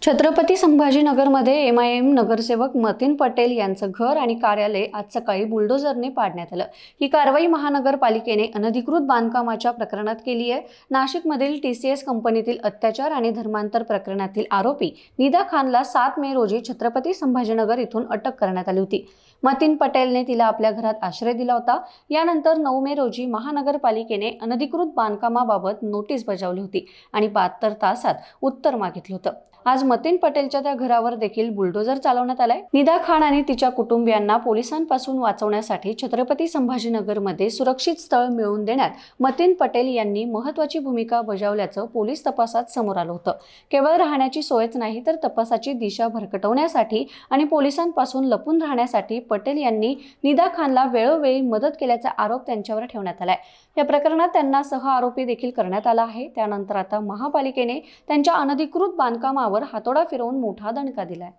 Chhatrapati संभाजीनगरमध्ये MIM नगरसेवक मतीन पटेल यांचं घर आणि कार्यालय आज सकाळी बुलडोझरने पाडण्यात आलं। ही कारवाई महानगरपालिकेने अनधिकृत बांधकामाच्या प्रकरणात केली आहे। नाशिकमधील टीसीएस कंपनीतील अत्याचार आणि धर्मांतर प्रकरणातील आरोपी निदा खानला 7 मे रोजी छत्रपती संभाजीनगर इथून अटक करण्यात आली होती। मतीन पटेलने तिला आपल्या घरात आश्रय दिला होता। यानंतर 9 मे रोजी महानगरपालिकेने अनधिकृत बांधकामाबाबत नोटीस बजावली होती आणि 72 तासात उत्तर मागितलं होतं। आज मतीन पटेलच्या त्या घरावर देखील बुलडोझर चालवण्यात आलाय। निदा खान आणि तिच्या कुटुंबियांना पोलिसांपासून वाचवण्यासाठी छत्रपती संभाजीनगरमध्ये सुरक्षित स्थळ मिळवून देण्यात मतीन पटेल यांनी महत्त्वाची भूमिका बजावल्याचं पोलीस तपासात समोर आलं होतं। केवळ राहण्याची सोयच नाही तर तपासाची दिशा भरकटवण्यासाठी आणि पोलिसांपासून लपून राहण्यासाठी पटेल यांनी निदा खानला वेळोवेळी मदत केल्याचा आरोप त्यांच्यावर ठेवण्यात आलाय। या प्रकरणात त्यांना सह आरोपी देखील करण्यात आला आहे। त्यानंतर आता महापालिकेने त्यांच्या अनधिकृत बांधकामावर हातोडा फिरवून मोठा दणका दिलाय।